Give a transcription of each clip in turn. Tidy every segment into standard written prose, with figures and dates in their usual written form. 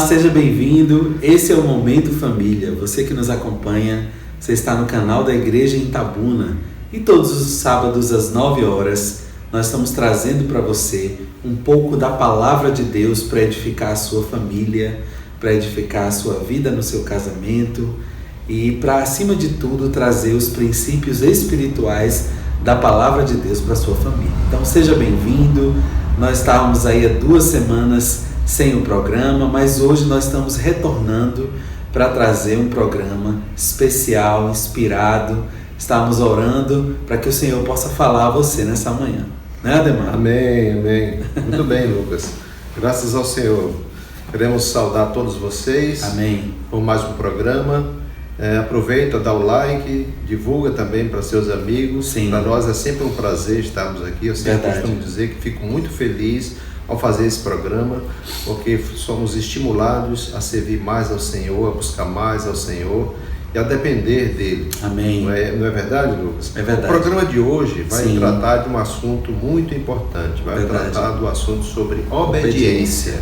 seja bem-vindo. Esse é o Momento Família. Você que nos acompanha, você está no canal da Igreja em Itabuna. E todos os sábados às 9 horas, nós estamos trazendo para você um pouco da Palavra de Deus para edificar a sua família, para edificar a sua vida no seu casamento e para, acima de tudo, trazer os princípios espirituais da Palavra de Deus para a sua família. Então, seja bem-vindo. Nós estávamos aí há 2 semanas sem o programa, mas hoje nós estamos retornando para trazer um programa especial, inspirado. Estamos orando para que o Senhor possa falar a você nessa manhã. Né, Ademar? Amém, amém. Muito bem, Lucas. Graças ao Senhor. Queremos saudar todos vocês. Amém. Por mais um programa. Aproveita, dá o like, divulga também para seus amigos. Sim. Para nós é sempre um prazer estarmos aqui. Eu sempre costumo dizer que fico muito feliz ao fazer esse programa, porque somos estimulados a servir mais ao Senhor, a buscar mais ao Senhor e a depender dele. Amém. Não é verdade, Lucas? É verdade. O programa de hoje vai Sim. tratar de um assunto muito importante, vai tratar do assunto sobre obediência.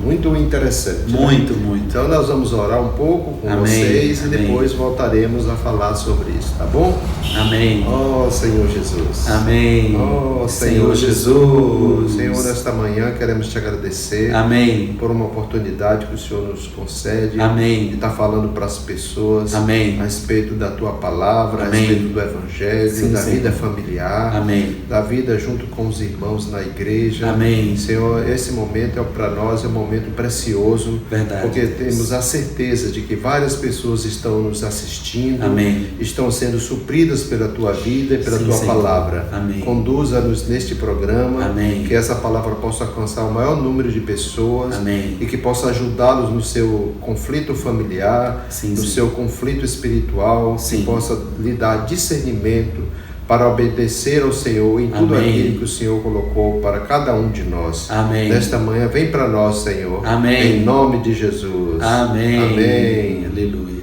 Muito interessante. Muito, né? muito. Então nós vamos orar um pouco com vocês e depois voltaremos a falar sobre isso, tá bom? Amém. Oh, Senhor Jesus. Amém. Oh, Senhor Jesus. Senhor, nesta manhã queremos te agradecer. Amém. Por uma oportunidade que o Senhor nos concede. Amém. De estar falando para as pessoas. Amém. A respeito da tua palavra, Amém. a respeito do Evangelho, Sim, da sim. vida familiar. Amém. Da vida junto com os irmãos na igreja. Amém. Senhor, esse momento para nós é um momento precioso. Verdade. Porque temos a certeza de que várias pessoas estão nos assistindo. Amém. Estão sendo supridas pela tua vida e pela Sim, tua Senhor. palavra. Amém. Conduza-nos neste programa. Amém. Que essa palavra possa alcançar o maior número de pessoas. Amém. E que possa ajudá-los no seu conflito familiar, Sim, no sim. seu conflito espiritual. Sim. Que possa lhe dar discernimento para obedecer ao Senhor em tudo Amém. aquilo que o Senhor colocou para cada um de nós. Amém. Nesta manhã, vem para nós, Senhor. Amém. Em nome de Jesus. Amém. Amém. Aleluia.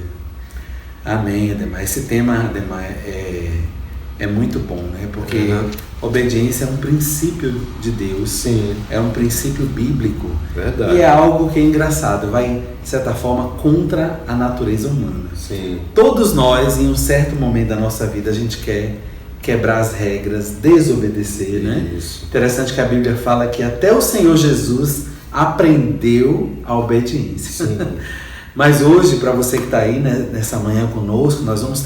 Amém, Ademar. Esse tema, Ademar, é muito bom, né? Porque obediência é um princípio de Deus. Sim. É um princípio bíblico. Verdade. E é algo que é engraçado, vai, de certa forma, contra a natureza humana. Sim. Todos nós, em um certo momento da nossa vida, a gente quer quebrar as regras, desobedecer, né? Isso. Interessante que a Bíblia fala que até o Senhor Jesus aprendeu a obediência. Sim. Mas hoje, para você que está aí, né, nessa manhã conosco, nós vamos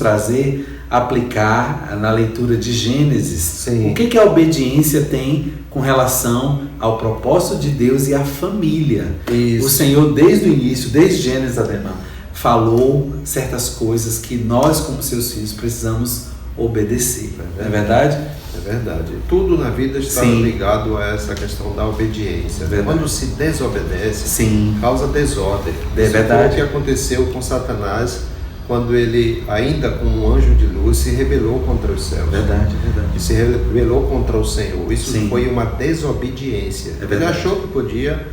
aplicar na leitura de Gênesis. Sim. O que a obediência tem com relação ao propósito de Deus e à família. Isso. O Senhor, desde o início, desde Gênesis, Ademar, falou certas coisas que nós, como seus filhos, precisamos obedecer. Não é verdade? É verdade. Tudo na vida está Sim. ligado a essa questão da obediência. Quando se desobedece, Sim. causa desordem. É Isso verdade. foi o que aconteceu com Satanás quando ele, ainda como um anjo de luz, se rebelou contra os céus. Verdade. E se rebelou contra o Senhor. Isso Sim. foi uma desobediência. É Ele verdade. achou que podia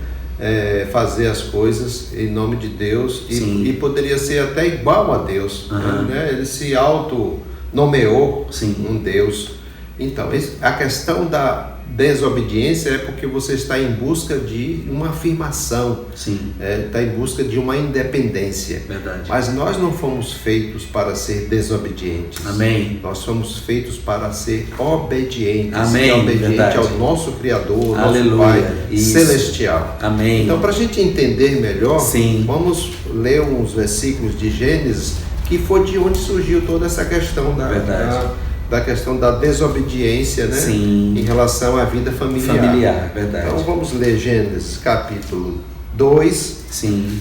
fazer as coisas em nome de Deus e poderia ser até igual a Deus. Né? Ele se auto-nomeou um Deus. Então, a questão da desobediência é porque você está em busca de uma afirmação, está em busca de uma independência. Verdade. Mas nós não fomos feitos para ser desobedientes. Amém. Nós somos feitos para ser obedientes. Amém. Obediente Verdade. ao nosso Criador, Aleluia. nosso Pai Isso. celestial. Amém. Então, para a gente entender melhor, Sim. vamos ler uns versículos de Gênesis, que foi de onde surgiu toda essa questão da questão da desobediência, né? Sim. Em relação à vida familiar. Verdade. Então vamos ler Gênesis capítulo 2, Sim.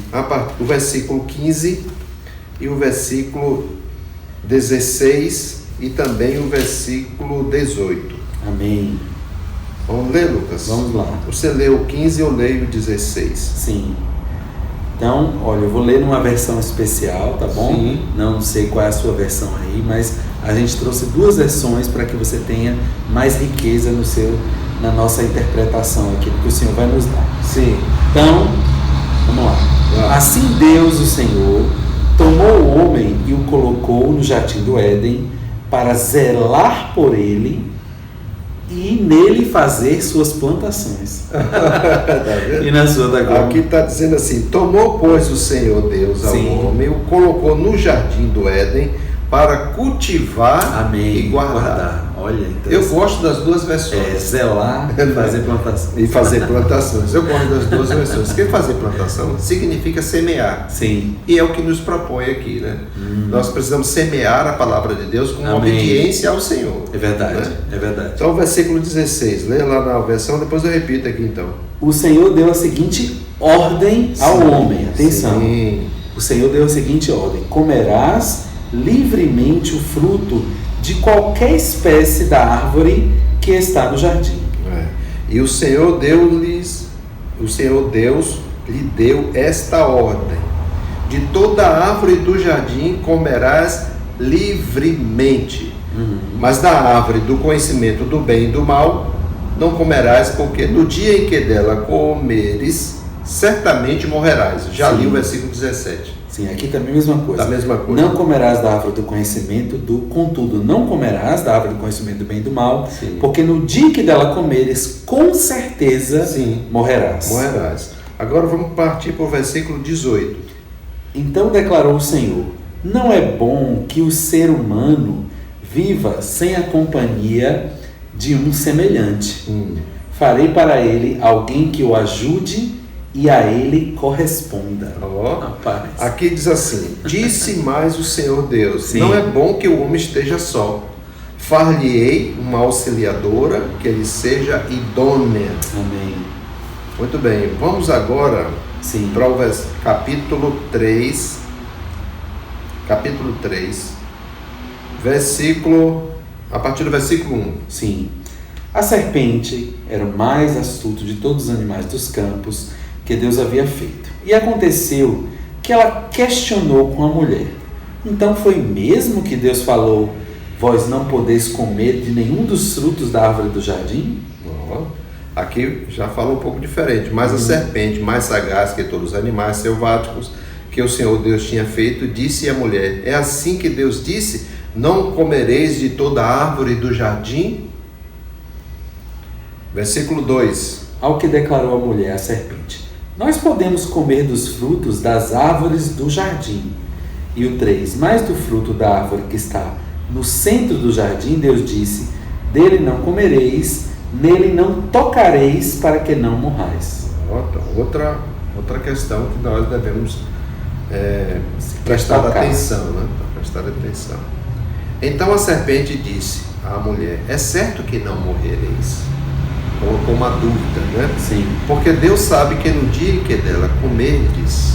o versículo 15 e o versículo 16 e também o versículo 18. Amém. Vamos ler, Lucas? Vamos lá. Você lê o 15 e eu leio o 16. Sim. Então, olha, eu vou ler numa versão especial, tá bom? Sim. Não sei qual é a sua versão aí, mas a gente trouxe 2 versões para que você tenha mais riqueza na nossa interpretação aqui, que o Senhor vai nos dar. Sim. Então, vamos lá. Assim Deus, o Senhor, tomou o homem e o colocou no jardim do Éden para zelar por ele e nele fazer suas plantações. Tá vendo? E na sua da como? Aqui está dizendo assim: tomou, pois, o Senhor Deus ao homem, o colocou no jardim do Éden para cultivar e guardar. Olha, eu gosto das duas versões. Zelar e fazer plantações. E fazer plantações. Eu gosto das duas versões. Porque fazer plantação significa semear. Sim. E é o que nos propõe aqui, né? Nós precisamos semear a palavra de Deus com obediência ao Senhor. É verdade, né? É verdade. Então o versículo 16, lê lá na versão, depois eu repito aqui então. O Senhor deu a seguinte ordem ao homem. Atenção. Sim. O Senhor deu a seguinte ordem: comerás livremente o fruto de qualquer espécie da árvore que está no jardim. E o Senhor Deus lhe deu esta ordem: de toda árvore do jardim comerás livremente, mas da árvore do conhecimento do bem e do mal não comerás, porque no dia em que dela comeres, certamente morrerás. Já li o versículo 17. Sim, aqui também a mesma coisa. A mesma coisa. Não comerás da árvore do conhecimento contudo, não comerás da árvore do conhecimento do bem e do mal, porque no dia que dela comeres, com certeza morrerás. Agora vamos partir para o versículo 18. Então declarou o Senhor: não é bom que o ser humano viva sem a companhia de um semelhante. Farei para ele alguém que o ajude e a ele corresponda. Aqui diz assim: disse mais o Senhor Deus: não é bom que o homem esteja só. Far-lhe-ei uma auxiliadora que lhe seja idônea. Amém. Muito bem, vamos agora para o capítulo 3, a partir do versículo 1. Sim. A serpente era o mais astuto de todos os animais dos campos que Deus havia feito. E aconteceu que ela questionou com a mulher: então foi mesmo que Deus falou: vós não podeis comer de nenhum dos frutos da árvore do jardim? Aqui já fala um pouco diferente. Mas a serpente, mais sagaz que todos os animais selváticos que o Senhor Deus tinha feito, disse à mulher: é assim que Deus disse: não comereis de toda a árvore do jardim? Versículo 2. Ao que declarou a mulher à serpente: nós podemos comer dos frutos das árvores do jardim. E o 3. Mas do fruto da árvore que está no centro do jardim, Deus disse: dele não comereis, nele não tocareis, para que não morrais. Outra questão que nós devemos prestar atenção, né? Prestar atenção. Então a serpente disse à mulher: é certo que não morrereis. Colocou uma dúvida, né? Sim. Porque Deus sabe que no dia em que dela comerdes,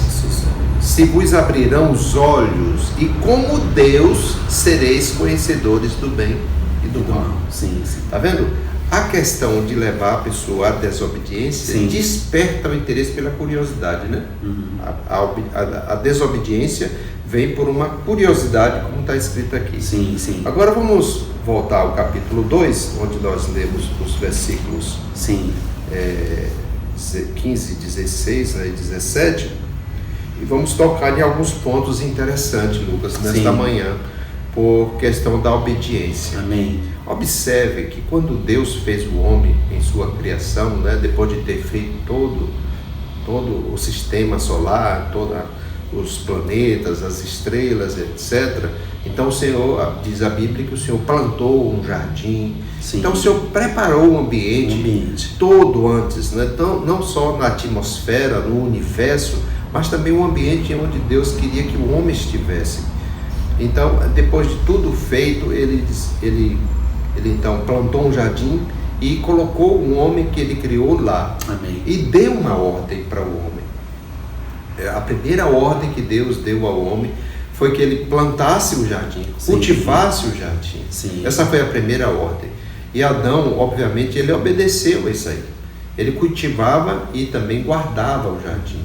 se vos abrirão os olhos, e como Deus sereis conhecedores do bem e do mal. Sim. Tá vendo? A questão de levar a pessoa à desobediência desperta o interesse pela curiosidade, né? A desobediência vem por uma curiosidade, como está escrito aqui. Sim. Agora vamos voltar ao capítulo 2, onde nós lemos os versículos 15, 16 e 17, e vamos tocar em alguns pontos interessantes, Lucas, nesta manhã, por questão da obediência. Amém. Observe que quando Deus fez o homem em sua criação, né, depois de ter feito todo o sistema solar, todos os planetas, as estrelas, etc. Então o Senhor, diz a Bíblia, que o Senhor plantou um jardim. Então o Senhor preparou o ambiente todo antes, né? Então, não só na atmosfera, no universo, mas também o ambiente onde Deus queria que o homem estivesse. Então, depois de tudo feito, ele então plantou um jardim e colocou um homem que ele criou lá. Amém. E deu uma ordem para o homem. A primeira ordem que Deus deu ao homem foi que ele plantasse o jardim, cultivasse o jardim. Essa foi a primeira ordem. E Adão, obviamente, ele obedeceu a isso aí. Ele cultivava e também guardava o jardim.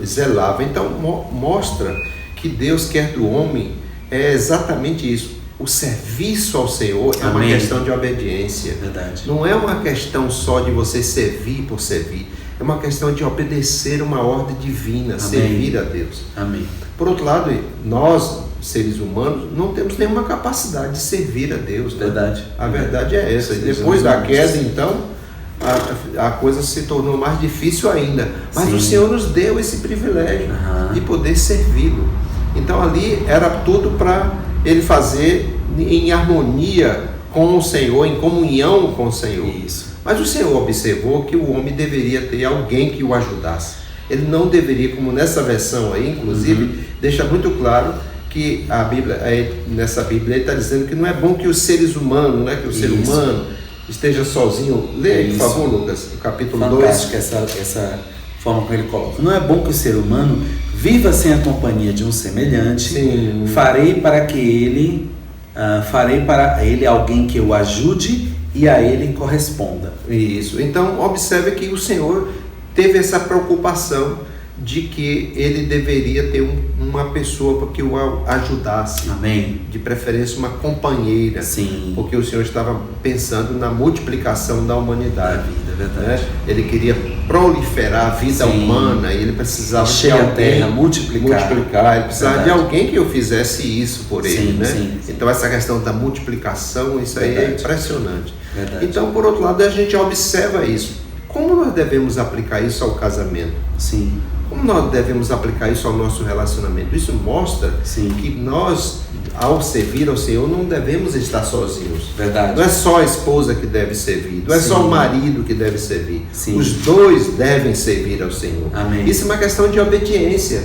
Zelava. Então, mostra que Deus quer do homem exatamente isso. O serviço ao Senhor é uma questão de obediência. Verdade. Não é uma questão só de você servir por servir. É uma questão de obedecer uma ordem divina, servir a Deus. Amém. Por outro lado, nós seres humanos, não temos nenhuma capacidade de servir a Deus. Né? Verdade. A verdade é essa. E depois da queda, então, a coisa se tornou mais difícil ainda. Mas o Senhor nos deu esse privilégio de poder servi-lo. Então ali era tudo para ele fazer em harmonia com o Senhor, em comunhão com o Senhor. Isso. Mas o Senhor observou que o homem deveria ter alguém que o ajudasse. Ele não deveria, como nessa versão aí, inclusive, deixa muito claro que a Bíblia, nessa Bíblia, ele está dizendo que não é bom que os seres humanos, né, que o ser humano esteja sozinho. Lê aí, por favor, Lucas, o capítulo 2. Fantástica essa forma como ele coloca. Não é bom que o ser humano viva sem a companhia de um semelhante. Sim. Farei para ele alguém que o ajude e a ele corresponda. Isso. Então, observe que o Senhor teve essa preocupação de que ele deveria ter uma pessoa que o ajudasse. Amém. De preferência uma companheira. Sim. Porque o Senhor estava pensando na multiplicação da humanidade. Da vida, é verdade. Né? Ele queria proliferar a vida humana e ele precisava de alguém, a terra, multiplicar. Ele precisava de alguém que eu fizesse isso por ele. Né? Sim. Então essa questão da multiplicação, isso aí é impressionante. Verdade. Então, por outro lado, a gente observa isso. Como nós devemos aplicar isso ao casamento? Sim. Como nós devemos aplicar isso ao nosso relacionamento? Isso mostra que nós, ao servir ao Senhor, não devemos estar sozinhos. Verdade. Não é só a esposa que deve servir, não é só o marido que deve servir. Sim. Os dois devem servir ao Senhor. Amém. Isso é uma questão de obediência.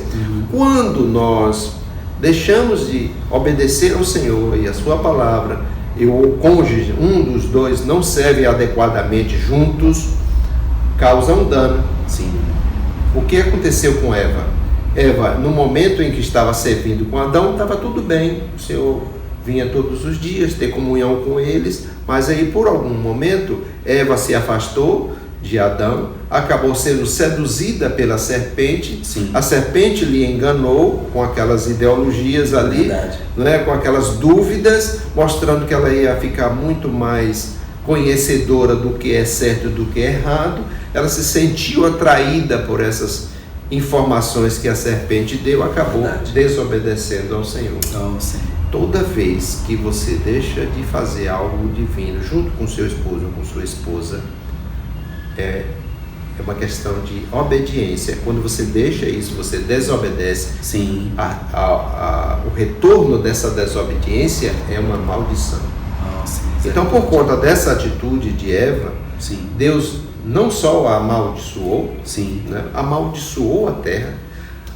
Quando nós deixamos de obedecer ao Senhor e a sua palavra, e o cônjuge, um dos dois, não serve adequadamente juntos, causa um dano. Sim. O que aconteceu com Eva? Eva, no momento em que estava servindo com Adão, estava tudo bem. O Senhor vinha todos os dias ter comunhão com eles, mas aí por algum momento Eva se afastou de Adão, acabou sendo seduzida pela serpente. Sim. A serpente lhe enganou com aquelas ideologias ali, né, com aquelas dúvidas, mostrando que ela ia ficar muito mais conhecedora do que é certo e do que é errado. Ela se sentiu atraída por essas informações que a serpente deu, acabou desobedecendo ao Senhor. Toda vez que você deixa de fazer algo divino junto com seu esposo ou com sua esposa, é uma questão de obediência. Quando você deixa isso, você desobedece. Sim. O retorno dessa desobediência é uma maldição. Então, por conta dessa atitude de Eva, Deus não só a amaldiçoou, né, amaldiçoou a terra,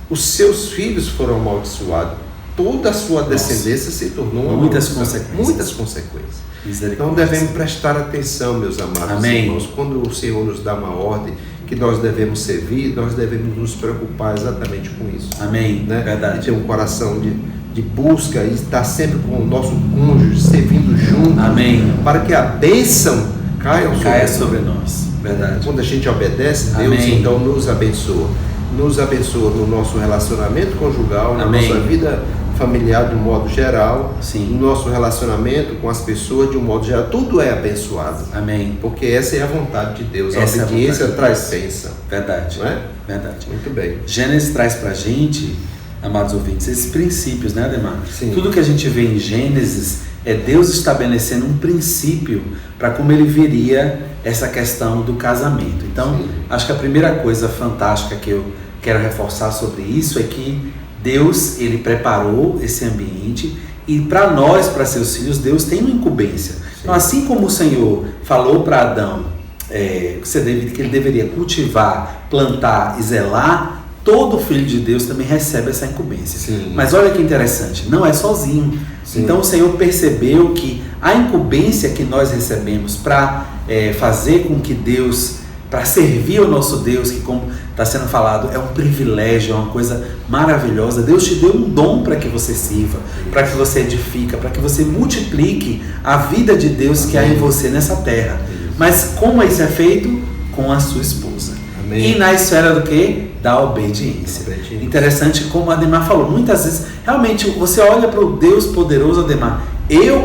os seus filhos foram amaldiçoados, toda a sua descendência se tornou uma muitas consequências. Então devemos prestar atenção, meus amados irmãos, quando o Senhor nos dá uma ordem que nós devemos servir, nós devemos nos preocupar exatamente com isso. Amém. Né? Verdade. De ter um coração de busca e estar sempre com o nosso cônjuge, servindo junto. Amém. Para que a bênção caia sobre nós. Verdade. Quando a gente obedece, Deus então nos abençoa. Nos abençoa no nosso relacionamento conjugal, na nossa vida familiar de um modo geral, no nosso relacionamento com as pessoas de um modo geral. Tudo é abençoado. Amém. Porque essa é a vontade de Deus. A obediência traz bênção. Verdade. Não é? Verdade. Muito bem. Gênesis traz pra gente, amados ouvintes, esses princípios, né, Ademar? Sim. Tudo que a gente vê em Gênesis é Deus estabelecendo um princípio para como ele veria essa questão do casamento. Então, acho que a primeira coisa fantástica que eu quero reforçar sobre isso é que Deus, ele preparou esse ambiente e para nós, para seus filhos, Deus tem uma incumbência. Então, assim como o Senhor falou para Adão que ele deveria cultivar, plantar e zelar, todo filho de Deus também recebe essa incumbência. Sim. Mas olha que interessante, não é sozinho. Sim. Então o Senhor percebeu que a incumbência que nós recebemos para fazer com que Deus, para servir ao nosso Deus, que como está sendo falado, é um privilégio, é uma coisa maravilhosa. Deus te deu um dom para que você sirva, para que você edifica, para que você multiplique a vida de Deus que há em você nessa terra. Mas como isso é feito? Com a sua esposa. Amém. E na esfera do quê? Da obediência. Interessante como a Ademar falou, muitas vezes, realmente, você olha para o Deus poderoso, Ademar,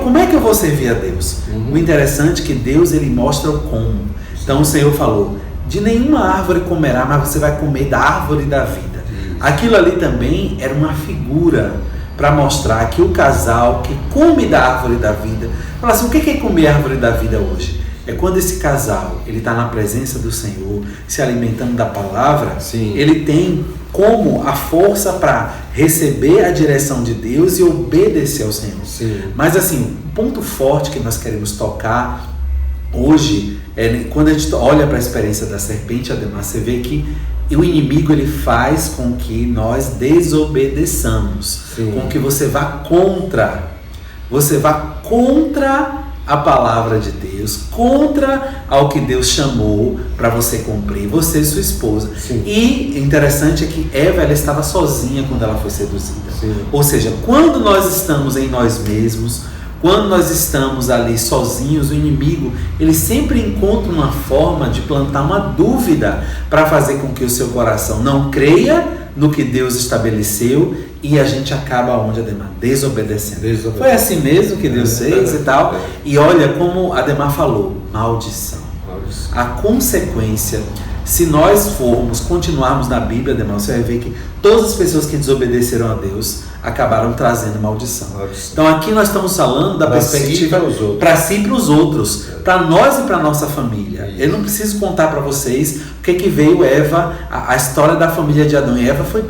como é que eu vou servir a Deus? O interessante é que Deus, ele mostra o como. Então o Senhor falou, de nenhuma árvore comerá, mas você vai comer da árvore da vida. Aquilo ali também era uma figura para mostrar que o casal que come da árvore da vida, fala assim, o que é comer a árvore da vida hoje? É quando esse casal, ele está na presença do Senhor, se alimentando da palavra, Sim. ele tem como a força para receber a direção de Deus e obedecer ao Senhor. Sim. Mas assim, o ponto forte que nós queremos tocar hoje é quando a gente olha para a experiência da serpente, Ademar, você vê que o inimigo ele faz com que nós desobedeçamos, Sim. com que você vá contra a palavra de Deus, contra ao que Deus chamou para você cumprir, você e sua esposa. Sim. E interessante é que Eva, ela estava sozinha quando ela foi seduzida. Sim. Ou seja, quando nós estamos em nós mesmos, quando nós estamos ali sozinhos, o inimigo, ele sempre encontra uma forma de plantar uma dúvida para fazer com que o seu coração não creia no que Deus estabeleceu e a gente acaba onde, Ademar? Desobedecendo. Foi assim mesmo que Deus fez e tal. E olha como Ademar falou, maldição. A consequência, se nós continuarmos na Bíblia, Ademar, você vai ver que todas as pessoas que desobedeceram a Deus acabaram trazendo maldição. Então aqui nós estamos falando da perspectiva para si e para os outros, para nós e para a nossa família. Eu não preciso contar para vocês o que veio Eva, a história da família de Adão e Eva foi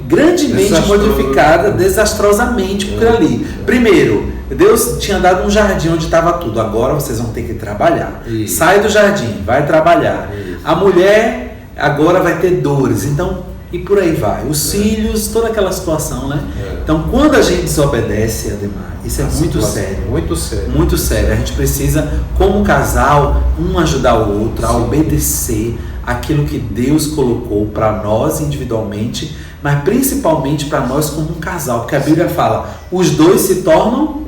grandemente modificada, desastrosamente por ali. Primeiro, Deus tinha dado um jardim onde estava tudo. Agora vocês vão ter que trabalhar. Isso. Sai do jardim, vai trabalhar. Isso. A mulher agora vai ter dores. Então, e por aí vai. Os filhos, toda aquela situação, né? Então, quando a gente desobedece, Ademar, isso é muito sério. Muito sério. Muito sério. A gente precisa, como casal, um ajudar o outro a obedecer aquilo que Deus colocou para nós individualmente, mas principalmente para nós como um casal, porque a Bíblia fala, os dois se tornam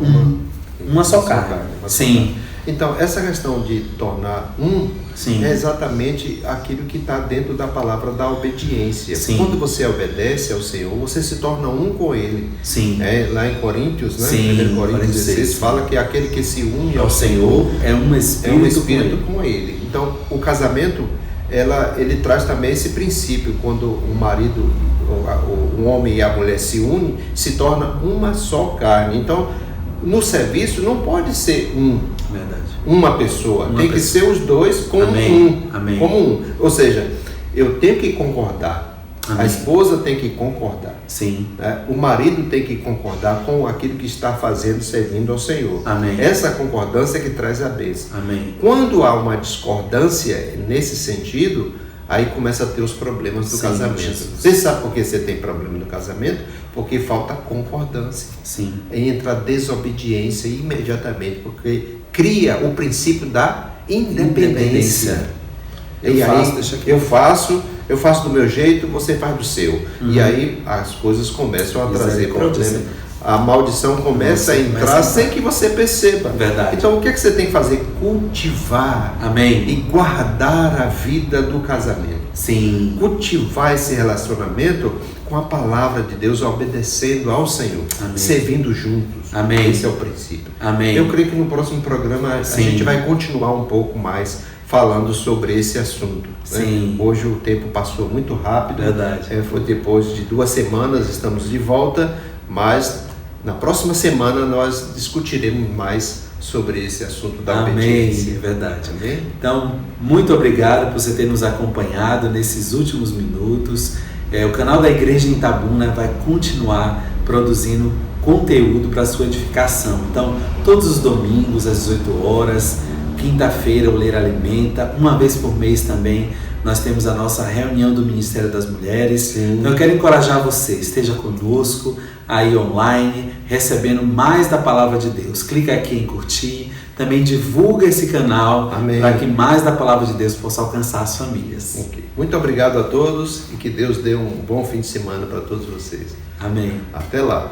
uma só carne. Sim. Então, essa questão de tornar Sim. é exatamente aquilo que está dentro da palavra da obediência. Sim. Quando você obedece ao Senhor, você se torna um com Ele. Sim. Lá em Coríntios, né? Sim. 1 Coríntios 16, fala que aquele que se une ao Senhor é um espírito com Ele. Então, o casamento, ele traz também esse princípio, quando o marido, o homem e a mulher se unem, se torna uma só carne. Então, no serviço não pode ser uma pessoa, tem que ser os dois como Amém. como um. Ou seja, eu tenho que concordar, Amém. A esposa tem que concordar, Sim. Né? O marido tem que concordar com aquilo que está fazendo, servindo ao Senhor. Amém. Essa concordância que traz a bênção. Amém. Quando há uma discordância nesse sentido, aí começa a ter os problemas do casamento. Jesus. Você sabe por que você tem problema no casamento? Porque falta concordância. Sim. Entra a desobediência imediatamente, porque cria o princípio da independência. Eu faço do meu jeito, você faz do seu. E aí as coisas começam a trazer problemas. A maldição começa a entrar sem que você perceba. Verdade. Então o que você tem que fazer? Cultivar. Amém. E guardar a vida do casamento. Sim. Cultivar esse relacionamento com a palavra de Deus, obedecendo ao Senhor. Amém. Servindo juntos. Amém. Esse é o princípio. Amém. Eu creio que no próximo programa a gente vai continuar um pouco mais falando sobre esse assunto. Sim. Né? Hoje o tempo passou muito rápido. Verdade. Foi depois de 2 semanas, estamos de volta, mas na próxima semana nós discutiremos mais sobre esse assunto da obediência. É verdade. Amém? Então, muito obrigado por você ter nos acompanhado nesses últimos minutos. O canal da Igreja em Itabuna vai continuar produzindo conteúdo para sua edificação. Então, todos os domingos às 18 horas, quinta-feira o Ler Alimenta, uma vez por mês também nós temos a nossa reunião do Ministério das Mulheres. Sim. Então eu quero encorajar você, esteja conosco aí online, recebendo mais da Palavra de Deus. Clica aqui em curtir, também divulga esse canal para que mais da Palavra de Deus possa alcançar as famílias. Okay. Muito obrigado a todos e que Deus dê um bom fim de semana para todos vocês. Amém. Até lá.